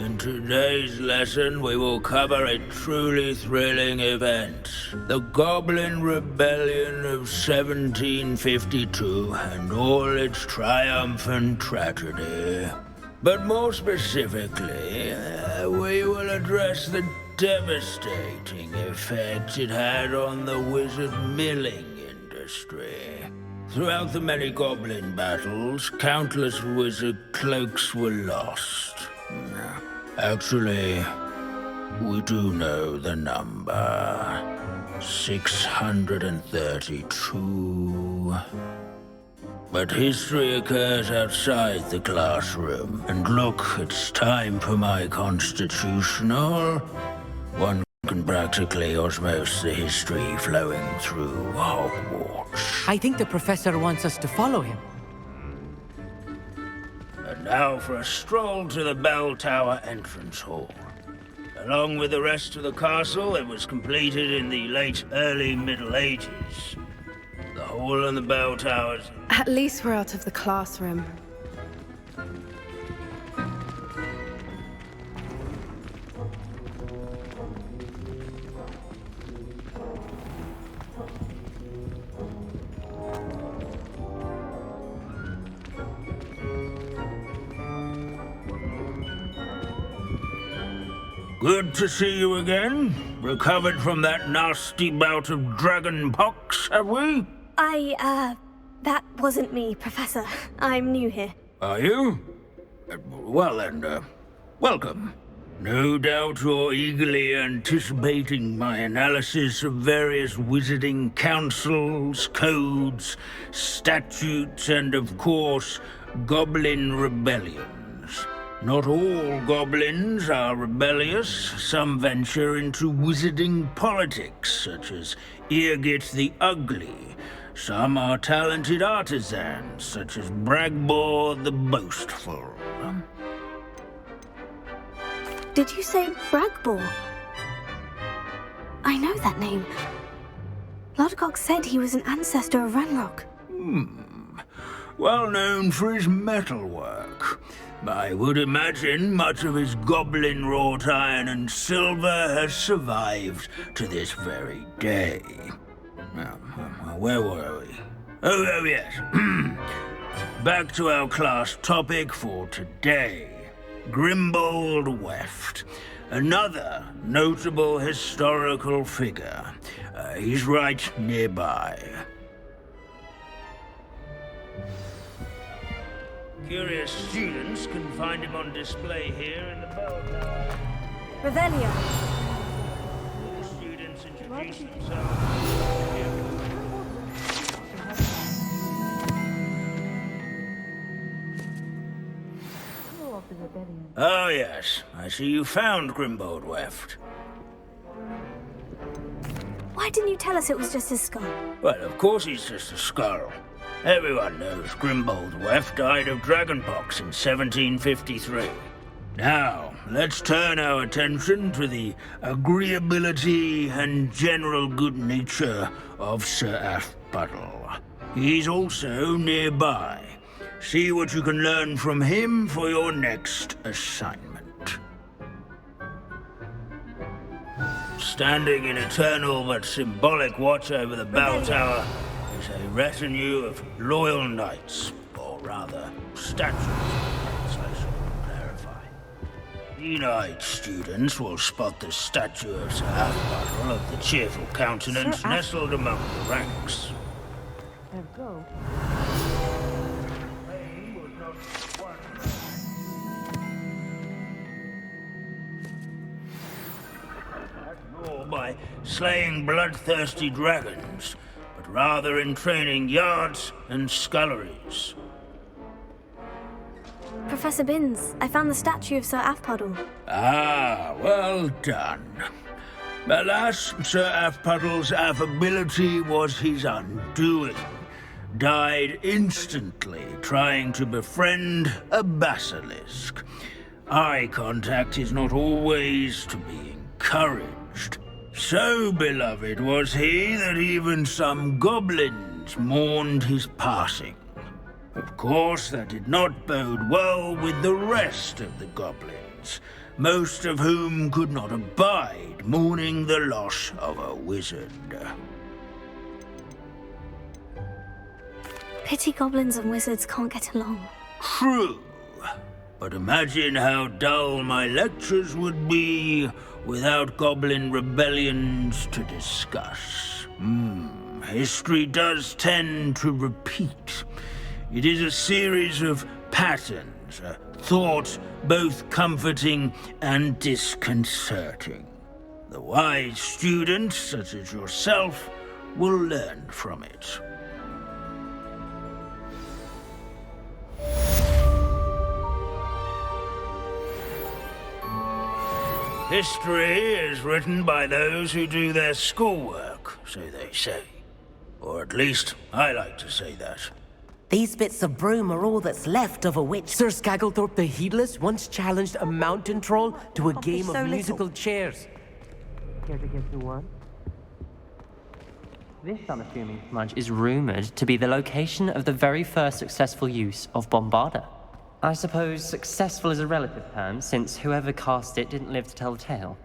In today's lesson, we will cover a truly thrilling event. The Goblin Rebellion of 1752 and all its triumphant tragedy. But more specifically, we will address the devastating effect it had on the wizard milling industry. Throughout the many goblin battles, countless wizard cloaks were lost. Actually, we do know the number. 632. But history occurs outside the classroom. And look, it's time for my constitutional. One can practically osmose the history flowing through Hogwarts. I think the professor wants us to follow him. And now for a stroll to the bell tower entrance hall. Along with the rest of the castle, it was completed in the early Middle Ages. The hall and the bell towers... At least we're out of the classroom. Good to see you again. Recovered from that nasty bout of dragon pox, have we? That wasn't me, Professor. I'm new here. Are you? Well then, welcome. No doubt you're eagerly anticipating my analysis of various wizarding councils, codes, statutes, and of course, goblin rebellions. Not all goblins are rebellious. Some venture into wizarding politics, such as Eargit the Ugly. Some are talented artisans, such as Bragbor the Boastful. Did you say Bragbor? I know that name. Lodgok said he was an ancestor of Ranrock. Well known for his metalwork. I would imagine much of his goblin wrought iron and silver has survived to this very day. Where were we? Oh yes. Back to our class topic for today. Grimbold Weft. Another notable historical figure. He's right nearby. Curious students can find him on display here in the bell tower. Revelio. All students introduce themselves. Oh yes, I see you found Grimbold Weft. Why didn't you tell us it was just his skull? Well, of course he's just a skull. Everyone knows Grimbold Weft died of dragonpox in 1753. Now, let's turn our attention to the agreeability and general good nature of Sir Athpuddle. He's also nearby. See what you can learn from him for your next assignment. Standing in eternal but symbolic watch over the bell tower is a retinue of loyal knights, or rather, statues of knights, I should clarify. Keen-eyed students will spot the statue of Sir Athpuddle of the cheerful countenance nestled among the ranks. There we go. By slaying bloodthirsty dragons, but rather in training yards and sculleries. Professor Binns, I found the statue of Sir Athpuddle. Ah, well done. Alas, Sir Athpuddle's affability was his undoing. Died instantly trying to befriend a basilisk. Eye contact is not always to be encouraged. So beloved was he that even some goblins mourned his passing. Of course, that did not bode well with the rest of the goblins. most of whom could not abide mourning the loss of a wizard. Pity goblins and wizards can't get along. True, but imagine how dull my lectures would be without goblin rebellions to discuss. History does tend to repeat. It is a series of patterns, a thought both comforting and disconcerting. The wise student, such as yourself, will learn from it. History is written by those who do their schoolwork, so they say. Or at least, I like to say that. These bits of broom are all that's left of a witch. Sir Skagglethorpe the Heedless once challenged a mountain troll to a game of musical chairs. Care to guess who won? This unassuming smudge is rumored to be the location of the very first successful use of Bombarda. I suppose successful is a relative term, since whoever cast it didn't live to tell the tale.